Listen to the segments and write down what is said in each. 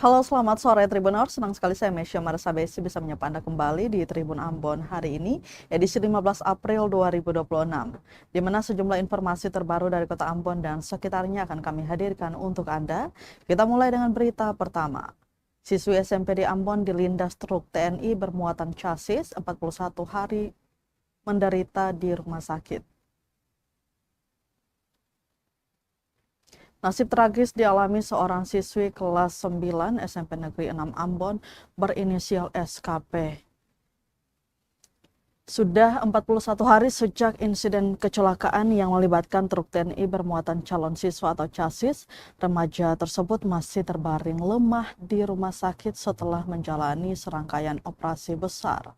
Halo, selamat sore Tribuners. Senang sekali saya Mesya Marsabesi bisa menyapa Anda kembali di Tribun Ambon hari ini, edisi 15 April 2026, di mana sejumlah informasi terbaru dari Kota Ambon dan sekitarnya akan kami hadirkan untuk Anda. Kita mulai dengan berita pertama. Siswi SMP di Ambon dilindas truk TNI bermuatan chassis 41 hari menderita di rumah sakit. Nasib tragis dialami seorang siswi kelas 9 SMP Negeri 6 Ambon berinisial SKP. Sudah 41 hari sejak insiden kecelakaan yang melibatkan truk TNI bermuatan calon siswa atau chassis, remaja tersebut masih terbaring lemah di rumah sakit setelah menjalani serangkaian operasi besar.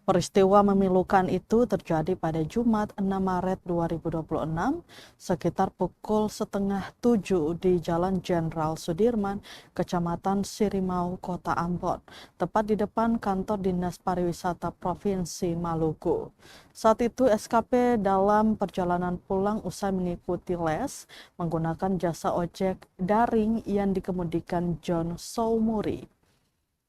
Peristiwa memilukan itu terjadi pada Jumat 6 Maret 2026 sekitar pukul setengah 7 di Jalan Jenderal Sudirman, Kecamatan Sirimau, Kota Ambon, tepat di depan kantor Dinas Pariwisata Provinsi Maluku. Saat itu SKP dalam perjalanan pulang usai mengikuti les menggunakan jasa ojek daring yang dikemudikan John Soumuri.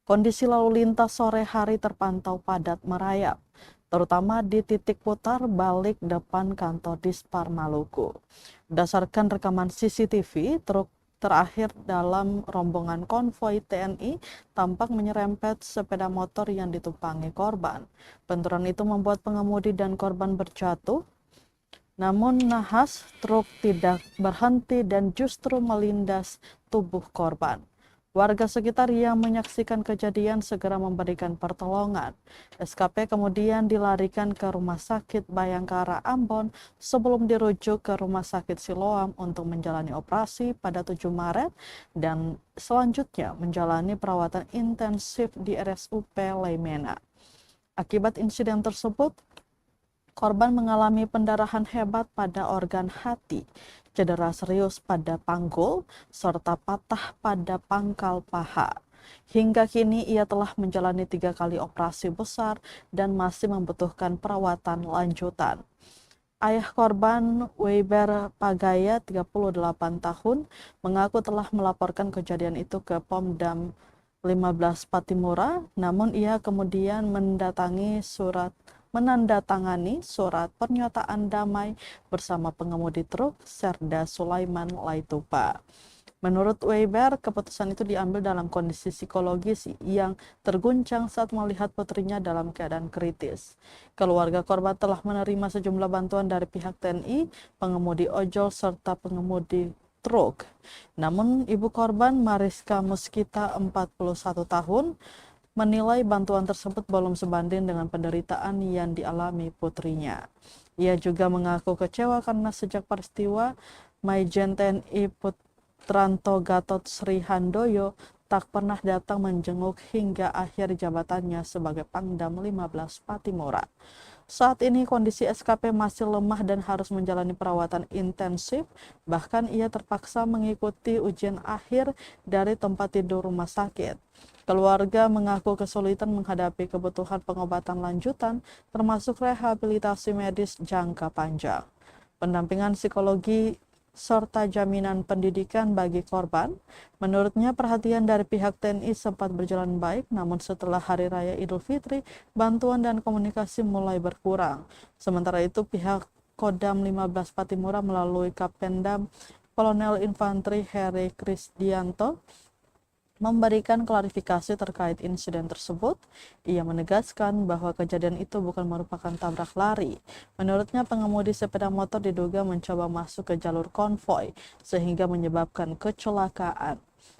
Kondisi lalu lintas sore hari terpantau padat merayap, terutama di titik putar balik depan kantor Dispar Maluku. Berdasarkan rekaman CCTV, truk terakhir dalam rombongan konvoi TNI tampak menyerempet sepeda motor yang ditumpangi korban. Benturan itu membuat pengemudi dan korban berjatuh. Namun nahas, truk tidak berhenti dan justru melindas tubuh korban. Warga sekitar yang menyaksikan kejadian segera memberikan pertolongan. SKP kemudian dilarikan ke Rumah Sakit Bayangkara Ambon sebelum dirujuk ke Rumah Sakit Siloam untuk menjalani operasi pada 7 Maret dan selanjutnya menjalani perawatan intensif di RSUP Leimena. Akibat insiden tersebut, korban mengalami pendarahan hebat pada organ hati, cedera serius pada panggul, serta patah pada pangkal paha. Hingga kini ia telah menjalani 3 kali operasi besar dan masih membutuhkan perawatan lanjutan. Ayah korban, Weiber Pagaya, 38 tahun, mengaku telah melaporkan kejadian itu ke Pomdam 15 Patimura, namun ia kemudian menandatangani surat pernyataan damai bersama pengemudi truk Serda Sulaiman Laitupa. Menurut Weiber, keputusan itu diambil dalam kondisi psikologis yang terguncang saat melihat putrinya dalam keadaan kritis. Keluarga korban telah menerima sejumlah bantuan dari pihak TNI, pengemudi ojol, serta pengemudi truk. Namun, ibu korban Mariska Muskita, 41 tahun, menilai bantuan tersebut belum sebanding dengan penderitaan yang dialami putrinya. Ia juga mengaku kecewa karena sejak peristiwa Maijen TNI Putranto Gatot Sri Handoyo tak pernah datang menjenguk hingga akhir jabatannya sebagai Pangdam 15 Patimura. Saat ini kondisi SKP masih lemah dan harus menjalani perawatan intensif, bahkan ia terpaksa mengikuti ujian akhir dari tempat tidur rumah sakit. Keluarga mengaku kesulitan menghadapi kebutuhan pengobatan lanjutan, termasuk rehabilitasi medis jangka panjang. Pendampingan psikologi serta jaminan pendidikan bagi korban. Menurutnya perhatian dari pihak TNI sempat berjalan baik, namun setelah Hari Raya Idul Fitri, bantuan dan komunikasi mulai berkurang. Sementara itu pihak Kodam 15 Patimura melalui Kapendam Kolonel Infanteri Heri Krisdianto memberikan klarifikasi terkait insiden tersebut. Ia menegaskan bahwa kejadian itu bukan merupakan tabrak lari. Menurutnya pengemudi sepeda motor diduga mencoba masuk ke jalur konvoi sehingga menyebabkan kecelakaan.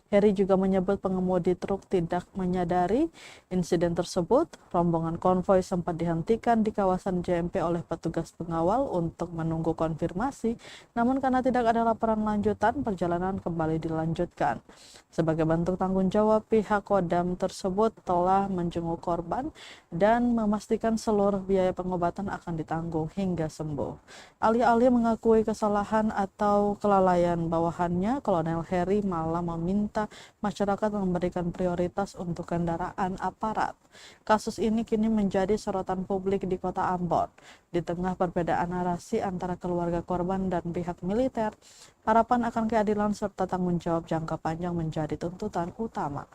Heri juga menyebut pengemudi truk tidak menyadari insiden tersebut. Rombongan konvoi sempat dihentikan di kawasan JMP oleh petugas pengawal untuk menunggu konfirmasi, namun karena tidak ada laporan lanjutan, perjalanan kembali dilanjutkan. Sebagai bentuk tanggung jawab, pihak Kodam tersebut telah menjenguk korban dan memastikan seluruh biaya pengobatan akan ditanggung hingga sembuh. Alih-alih mengakui kesalahan atau kelalaian bawahannya, Kolonel Heri malah meminta meminta masyarakat memberikan prioritas untuk kendaraan aparat. Kasus ini kini menjadi sorotan publik di Kota Ambon. Di tengah perbedaan narasi antara keluarga korban dan pihak militer, harapan akan keadilan serta tanggung jawab jangka panjang menjadi tuntutan utama.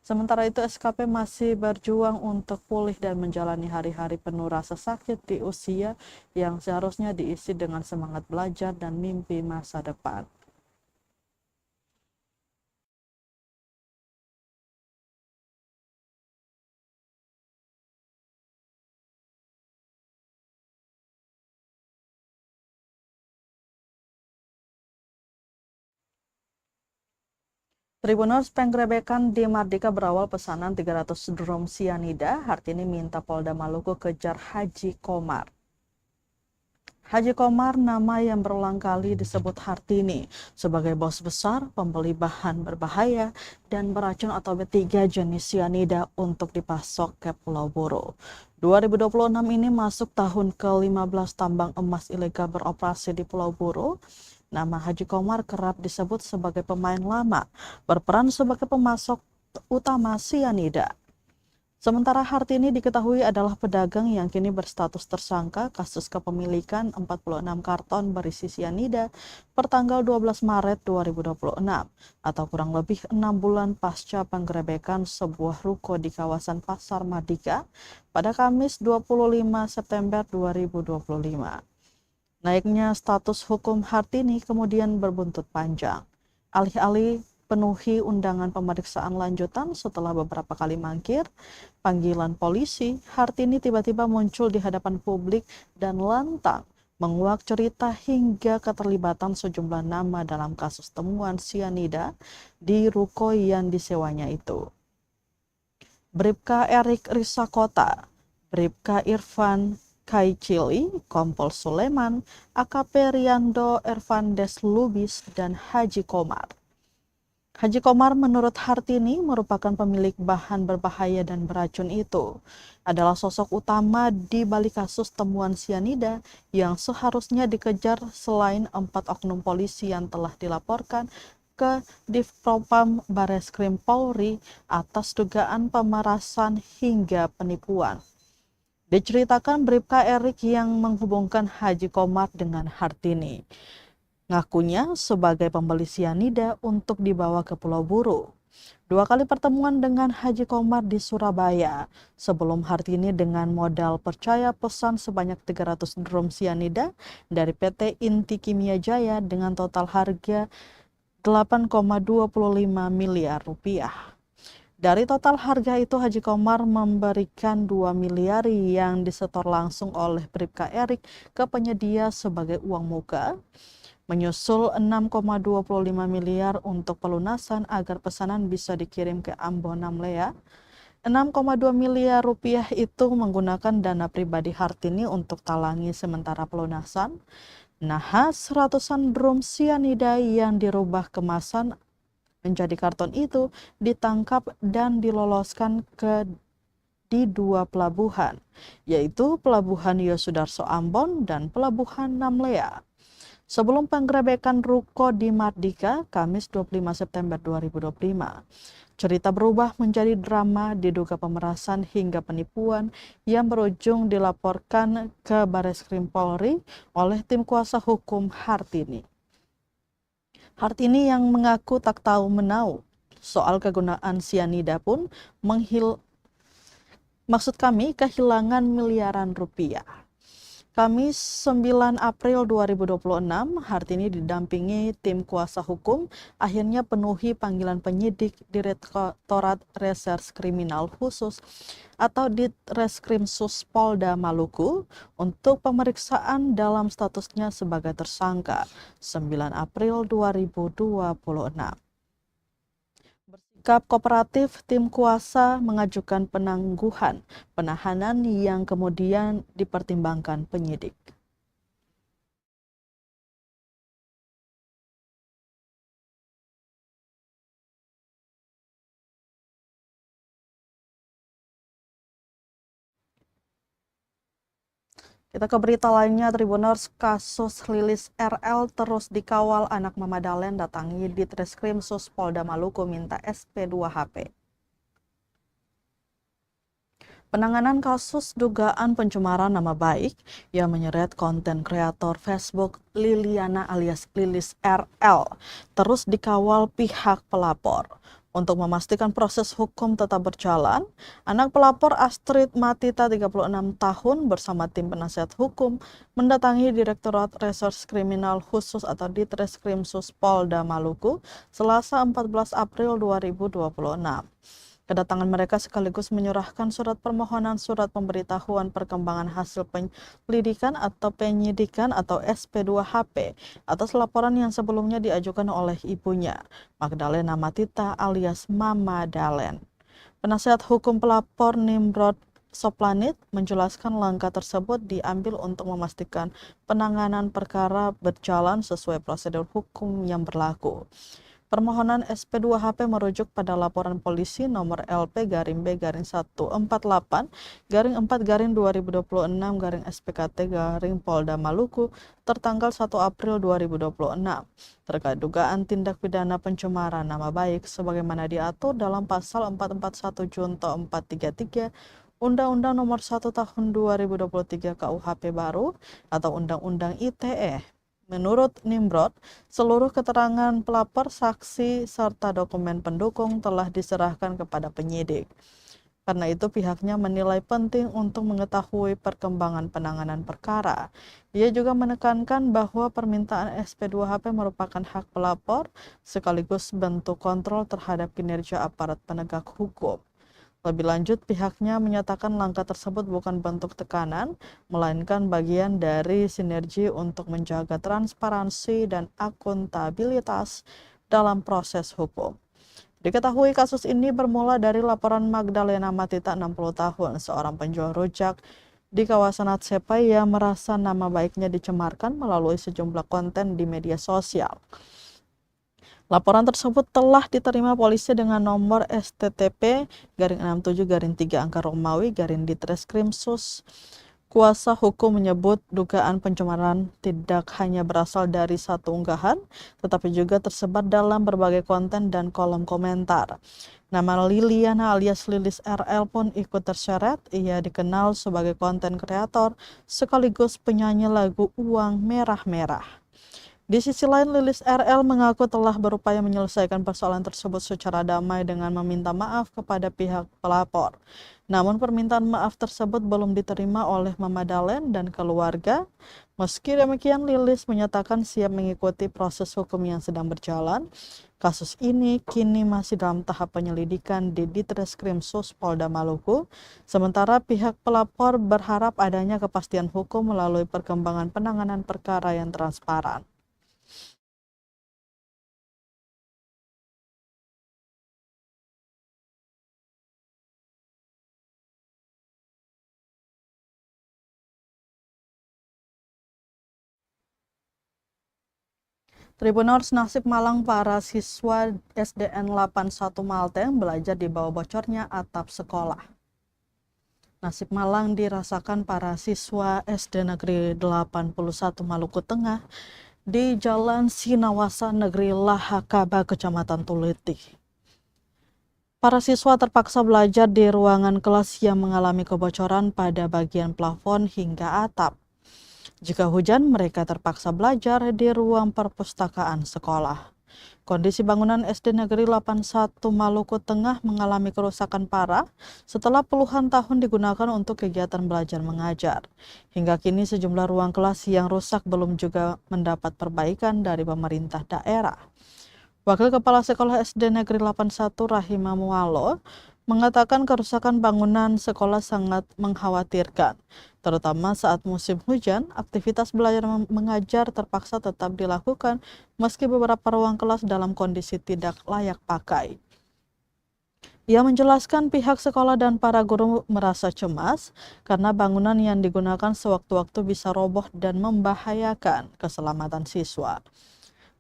Sementara itu, SKP masih berjuang untuk pulih dan menjalani hari-hari penuh rasa sakit di usia yang seharusnya diisi dengan semangat belajar dan mimpi masa depan. Tribuners penggerebekan di Mardika berawal pesanan 300 drum sianida. Hartini minta Polda Maluku kejar Haji Komar. Haji Komar, nama yang berulang kali disebut Hartini sebagai bos besar pembeli bahan berbahaya dan beracun atau B3 jenis sianida untuk dipasok ke Pulau Buru. 2026 ini masuk tahun ke-15 tambang emas ilegal beroperasi di Pulau Buru. Nama Haji Komar kerap disebut sebagai pemain lama, berperan sebagai pemasok utama sianida. Sementara Hartini diketahui adalah pedagang yang kini berstatus tersangka kasus kepemilikan 46 karton berisi sianida per tanggal 12 Maret 2026 atau kurang lebih 6 bulan pasca penggerebekan sebuah ruko di kawasan Pasar Mardika pada Kamis 25 September 2025. Naiknya status hukum Hartini kemudian berbuntut panjang. Alih-alih penuhi undangan pemeriksaan lanjutan setelah beberapa kali mangkir panggilan polisi, Hartini tiba-tiba muncul di hadapan publik dan lantang menguak cerita hingga keterlibatan sejumlah nama dalam kasus temuan sianida di ruko yang disewanya itu. Bribka Erik Risakota, Bribka Irfan Kaicili, Kompol Suleman, AKP Riando Ervandes Lubis, dan Haji Komar. Haji Komar menurut Hartini merupakan pemilik bahan berbahaya dan beracun itu. Adalah sosok utama di balik kasus temuan sianida yang seharusnya dikejar selain 4 oknum polisi yang telah dilaporkan ke Divpropam Bareskrim Polri atas dugaan pemerasan hingga penipuan. Diceritakan Bribka Erik yang menghubungkan Haji Komar dengan Hartini. Ngakunya sebagai pembeli sianida untuk dibawa ke Pulau Buru. 2 kali pertemuan dengan Haji Komar di Surabaya sebelum Hartini dengan modal percaya pesan sebanyak 300 drum sianida dari PT Inti Kimia Jaya dengan total harga 8,25 miliar rupiah. Dari total harga itu, Haji Komar memberikan 2 miliar yang disetor langsung oleh Bribka Erik ke penyedia sebagai uang muka. Menyusul 6,25 miliar untuk pelunasan agar pesanan bisa dikirim ke Ambon Namlea. 6,2 miliar rupiah itu menggunakan dana pribadi Hartini untuk talangi sementara pelunasan. Nahas ratusan drum sianida yang dirubah kemasan menjadi karton itu ditangkap dan diloloskan di 2 pelabuhan, yaitu Pelabuhan Yosudarso Ambon dan Pelabuhan Namlea. Sebelum penggerebekan ruko di Mardika, Kamis 25 September 2025, cerita berubah menjadi drama diduga pemerasan hingga penipuan yang berujung dilaporkan ke Bareskrim Polri oleh tim kuasa hukum Hartini. Hartini yang mengaku tak tahu menau soal kegunaan sianida pun kehilangan miliaran rupiah. Kamis 9 April 2026, Hartini didampingi tim kuasa hukum akhirnya penuhi panggilan penyidik Direktorat Reserse Kriminal Khusus atau Ditreskrimsus Polda Maluku untuk pemeriksaan dalam statusnya sebagai tersangka 9 April 2026. Bersikap kooperatif, tim kuasa mengajukan penangguhan penahanan yang kemudian dipertimbangkan penyidik. Kita ke berita lainnya, Tribuners, kasus Lilis RL terus dikawal. Anak Mama Dalen datangi di Treskrim Sus Polda Maluku minta SP2HP. Penanganan kasus dugaan pencemaran nama baik yang menyeret konten kreator Facebook Liliana alias Lilis RL terus dikawal pihak pelapor. Untuk memastikan proses hukum tetap berjalan, anak pelapor Astrid Matita 36 tahun bersama tim penasihat hukum mendatangi Direktorat Reserse Kriminal Khusus atau Ditreskrimsus Polda Maluku Selasa 14 April 2026. Kedatangan mereka sekaligus menyerahkan surat permohonan surat pemberitahuan perkembangan hasil penyelidikan atau penyidikan atau SP2HP atas laporan yang sebelumnya diajukan oleh ibunya, Magdalena Matita alias Mama Dalen. Penasihat hukum pelapor Nimrod Soplanit menjelaskan langkah tersebut diambil untuk memastikan penanganan perkara berjalan sesuai prosedur hukum yang berlaku. Permohonan SP2HP merujuk pada laporan polisi nomor LP-B-148-4-2026-SPKT- Polda Maluku tertanggal 1 April 2026 terkait dugaan tindak pidana pencemaran nama baik sebagaimana diatur dalam pasal 441 Junto 433 Undang-Undang Nomor 1 Tahun 2023 KUHP baru atau Undang-Undang ITE. Menurut Nimrod, seluruh keterangan pelapor, saksi, serta dokumen pendukung telah diserahkan kepada penyidik. Karena itu pihaknya menilai penting untuk mengetahui perkembangan penanganan perkara. Dia juga menekankan bahwa permintaan SP2HP merupakan hak pelapor sekaligus bentuk kontrol terhadap kinerja aparat penegak hukum. Lebih lanjut, pihaknya menyatakan langkah tersebut bukan bentuk tekanan, melainkan bagian dari sinergi untuk menjaga transparansi dan akuntabilitas dalam proses hukum. Diketahui kasus ini bermula dari laporan Magdalena Matita 60 tahun, seorang penjual rujak di kawasan Atsepai yang merasa nama baiknya dicemarkan melalui sejumlah konten di media sosial. Laporan tersebut telah diterima polisi dengan nomor STTP-67-3 Kuasa hukum menyebut dugaan pencemaran tidak hanya berasal dari satu unggahan, tetapi juga tersebar dalam berbagai konten dan kolom komentar. Nama Liliana alias Lilis RL pun ikut terseret. Ia dikenal sebagai konten kreator sekaligus penyanyi lagu Uang Merah-Merah. Di sisi lain, Lilis RL mengaku telah berupaya menyelesaikan persoalan tersebut secara damai dengan meminta maaf kepada pihak pelapor. Namun permintaan maaf tersebut belum diterima oleh Mama Dalen dan keluarga. Meski demikian, Lilis menyatakan siap mengikuti proses hukum yang sedang berjalan. Kasus ini kini masih dalam tahap penyelidikan di Ditreskrimsus Polda Maluku. Sementara pihak pelapor berharap adanya kepastian hukum melalui perkembangan penanganan perkara yang transparan. Tribuners, nasib malang para siswa SDN 81 Malteng belajar di bawah bocornya atap sekolah. Nasib malang dirasakan para siswa SD Negeri 81 Maluku Tengah di Jalan Sinawasa Negeri Lahakaba, Kecamatan Tuliti. Para siswa terpaksa belajar di ruangan kelas yang mengalami kebocoran pada bagian plafon hingga atap. Jika hujan, mereka terpaksa belajar di ruang perpustakaan sekolah. Kondisi bangunan SD Negeri 81 Maluku Tengah mengalami kerusakan parah setelah puluhan tahun digunakan untuk kegiatan belajar mengajar. Hingga kini sejumlah ruang kelas yang rusak belum juga mendapat perbaikan dari pemerintah daerah. Wakil Kepala Sekolah SD Negeri 81 Rahima Mualo mengatakan kerusakan bangunan sekolah sangat mengkhawatirkan, terutama saat musim hujan. Aktivitas belajar mengajar terpaksa tetap dilakukan meski beberapa ruang kelas dalam kondisi tidak layak pakai. Ia menjelaskan pihak sekolah dan para guru merasa cemas karena bangunan yang digunakan sewaktu-waktu bisa roboh dan membahayakan keselamatan siswa.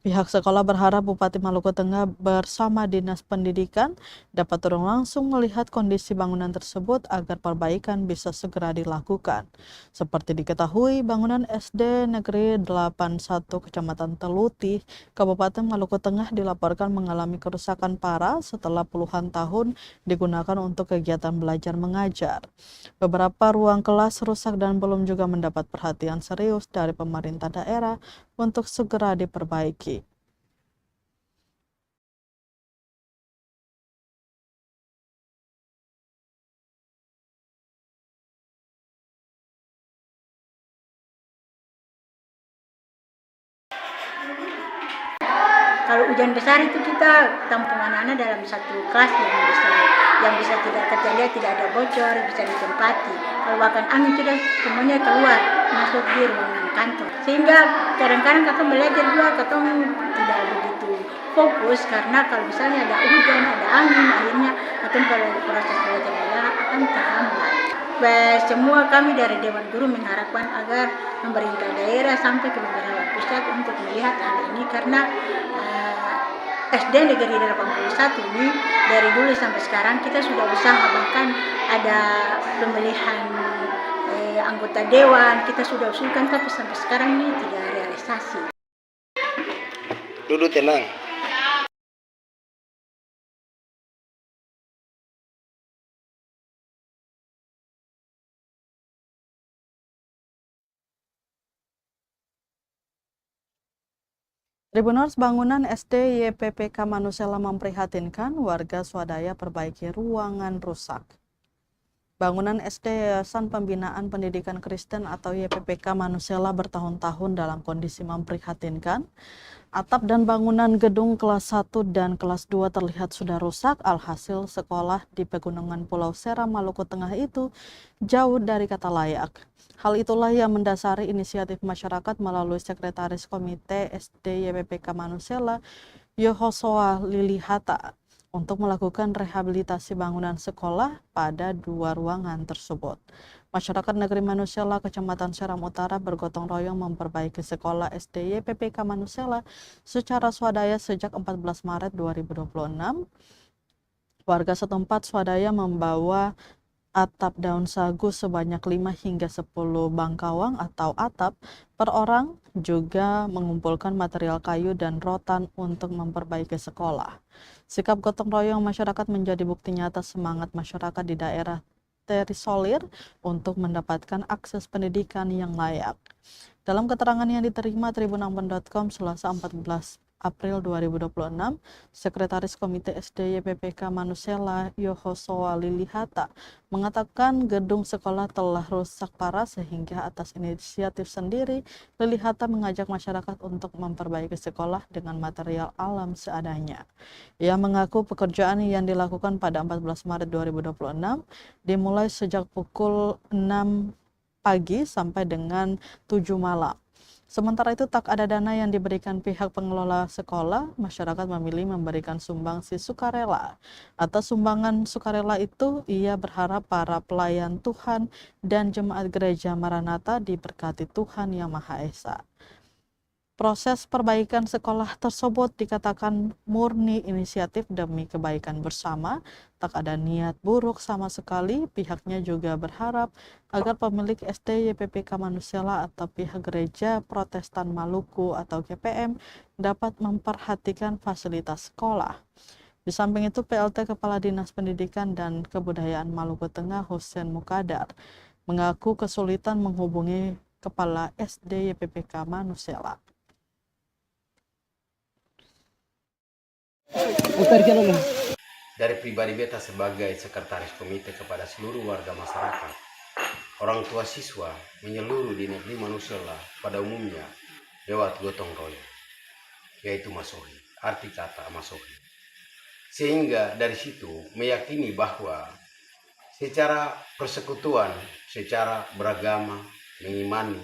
Pihak sekolah berharap Bupati Maluku Tengah bersama Dinas Pendidikan dapat turun langsung melihat kondisi bangunan tersebut agar perbaikan bisa segera dilakukan. Seperti diketahui, bangunan SD Negeri 81 Kecamatan Teluti, Kabupaten Maluku Tengah dilaporkan mengalami kerusakan parah setelah puluhan tahun digunakan untuk kegiatan belajar mengajar. Beberapa ruang kelas rusak dan belum juga mendapat perhatian serius dari pemerintah daerah untuk segera diperbaiki. Kalau hujan besar itu kita tampung anak-anak dalam satu kelas yang bisa tidak terjadi, tidak ada bocor, bisa ditempati. Kalau bahkan angin sudah semuanya keluar masuk di ruangan kantor. Sehingga kadang-kadang kakak belajar juga kakak tidak begitu fokus karena kalau misalnya ada hujan, ada angin, akhirnya kakak kalau proses belajar akan terhambat. Semua kami dari Dewan Guru mengharapkan agar pemerintah daerah sampai ke beberapa pusat untuk melihat hal ini karena SD Negeri 81 ini dari dulu sampai sekarang kita sudah usaha, bahkan ada pemilihan anggota dewan kita sudah usulkan tapi sampai sekarang ini tidak realisasi. Duduk tenang. Tribuners, bangunan SD YPPK Manusela memprihatinkan, warga swadaya perbaiki ruangan rusak. Bangunan SD Yayasan Pembinaan Pendidikan Kristen atau YPPK Manusela bertahun-tahun dalam kondisi memprihatinkan. Atap dan bangunan gedung kelas 1 dan kelas 2 terlihat sudah rusak, alhasil sekolah di Pegunungan Pulau Seram, Maluku Tengah itu jauh dari kata layak. Hal itulah yang mendasari inisiatif masyarakat melalui Sekretaris Komite SD YPPK Manusela, Yohosoa Lilihata, untuk melakukan rehabilitasi bangunan sekolah pada 2 ruangan tersebut. Masyarakat Negeri Manusela, Kecamatan Seram Utara bergotong royong memperbaiki sekolah SD YPPK Manusela secara swadaya sejak 14 Maret 2026. Warga setempat swadaya membawa atap daun sagu sebanyak 5 hingga 10 bangkawang atau atap per orang, juga mengumpulkan material kayu dan rotan untuk memperbaiki sekolah. Sikap gotong royong masyarakat menjadi bukti nyata semangat masyarakat di daerah terisolir untuk mendapatkan akses pendidikan yang layak. Dalam keterangan yang diterima tribunambon.com Selasa 14 April 2026, Sekretaris Komite SD YPPK Manusela, Yohosoa Lilihata, mengatakan gedung sekolah telah rusak parah sehingga atas inisiatif sendiri, Lilihata mengajak masyarakat untuk memperbaiki sekolah dengan material alam seadanya. Ia mengaku pekerjaan yang dilakukan pada 14 Maret 2026 dimulai sejak pukul 6 pagi sampai dengan 7 malam. Sementara itu tak ada dana yang diberikan pihak pengelola sekolah, masyarakat memilih memberikan sumbangsi sukarela. Atas sumbangan sukarela itu, ia berharap para pelayan Tuhan dan jemaat gereja Maranatha diberkati Tuhan Yang Maha Esa. Proses perbaikan sekolah tersebut dikatakan murni inisiatif demi kebaikan bersama, tak ada niat buruk sama sekali. Pihaknya juga berharap agar pemilik SD YPPK Manusela atau pihak Gereja Protestan Maluku atau GPM dapat memperhatikan fasilitas sekolah. Di samping itu, PLT Kepala Dinas Pendidikan dan Kebudayaan Maluku Tengah Hussein Mukadar mengaku kesulitan menghubungi Kepala SD YPPK Manusela. Dari pribadi beta sebagai sekretaris komite kepada seluruh warga masyarakat, orang tua siswa menyeluruh di negeri Manusela pada umumnya lewat gotong royong, yaitu masohi, arti kata masohi. Sehingga dari situ meyakini bahwa secara persekutuan, secara beragama, mengimani,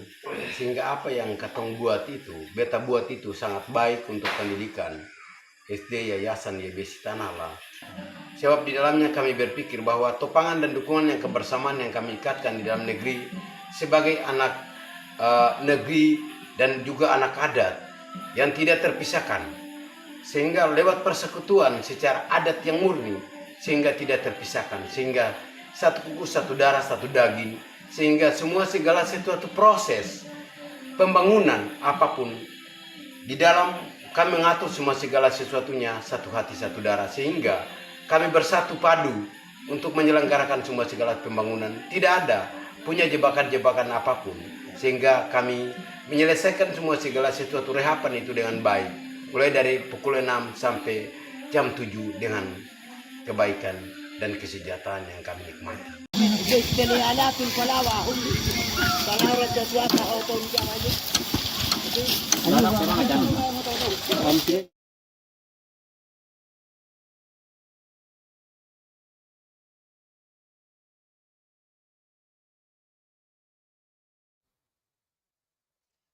sehingga apa yang katong buat itu, beta buat itu sangat baik untuk pendidikan SD Yayasan YBC Tanala. Sebab di dalamnya kami berpikir bahwa topangan dan dukungan yang kebersamaan yang kami ikatkan di dalam negeri sebagai anak negeri dan juga anak adat yang tidak terpisahkan, sehingga lewat persekutuan secara adat yang murni, sehingga tidak terpisahkan, sehingga satu kuku, satu darah, satu daging, sehingga semua segala sesuatu proses pembangunan apapun di dalam kami mengatur semua segala sesuatunya satu hati, satu darah, sehingga kami bersatu padu untuk menyelenggarakan semua segala pembangunan. Tidak ada punya jebakan-jebakan apapun, sehingga kami menyelesaikan semua segala sesuatu rehapan itu dengan baik, mulai dari pukul 6 sampai jam 7 dengan kebaikan dan kesejahteraan yang kami nikmati.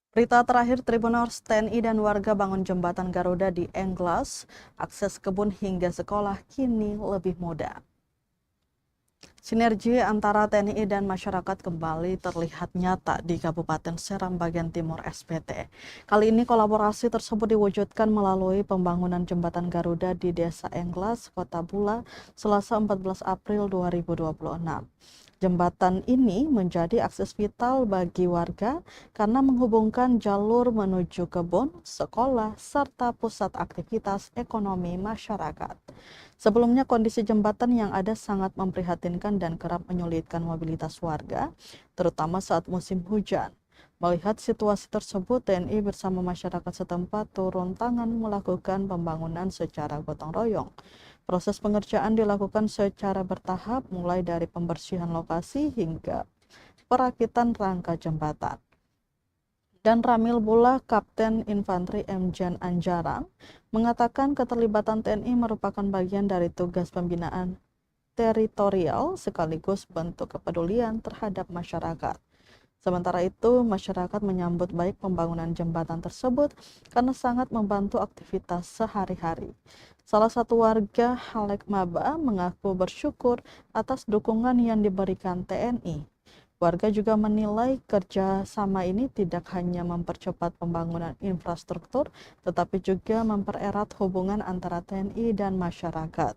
Berita terakhir, Tribuners, TNI dan warga bangun jembatan Garuda di Englas. Akses kebun hingga sekolah kini lebih mudah. Sinergi antara TNI dan masyarakat kembali terlihat nyata di Kabupaten Seram bagian timur SPT. Kali ini kolaborasi tersebut diwujudkan melalui pembangunan jembatan Garuda di Desa Englas, Kota Bula, Selasa 14 April 2026. Jembatan ini menjadi akses vital bagi warga karena menghubungkan jalur menuju kebun, sekolah, serta pusat aktivitas ekonomi masyarakat. Sebelumnya kondisi jembatan yang ada sangat memprihatinkan dan kerap menyulitkan mobilitas warga, terutama saat musim hujan. Melihat situasi tersebut, TNI bersama masyarakat setempat turun tangan melakukan pembangunan secara gotong royong. Proses pengerjaan dilakukan secara bertahap, mulai dari pembersihan lokasi hingga perakitan rangka jembatan. Dan Ramil Bula, Kapten Infanteri Mjen Anjarang, mengatakan keterlibatan TNI merupakan bagian dari tugas pembinaan teritorial sekaligus bentuk kepedulian terhadap masyarakat. Sementara itu, masyarakat menyambut baik pembangunan jembatan tersebut karena sangat membantu aktivitas sehari-hari. Salah satu warga Halek Maba mengaku bersyukur atas dukungan yang diberikan TNI. Warga juga menilai kerjasama ini tidak hanya mempercepat pembangunan infrastruktur, tetapi juga mempererat hubungan antara TNI dan masyarakat.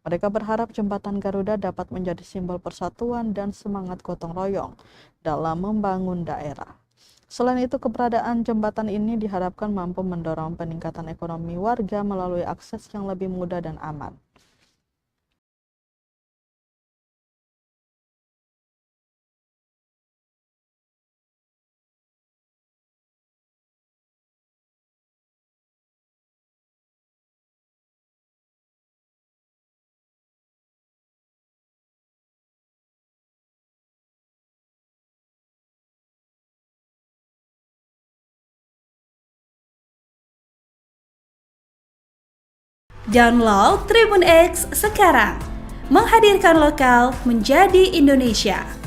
Mereka berharap jembatan Garuda dapat menjadi simbol persatuan dan semangat gotong royong dalam membangun daerah. Selain itu, keberadaan jembatan ini diharapkan mampu mendorong peningkatan ekonomi warga melalui akses yang lebih mudah dan aman. Download Tribun X sekarang, menghadirkan lokal menjadi Indonesia.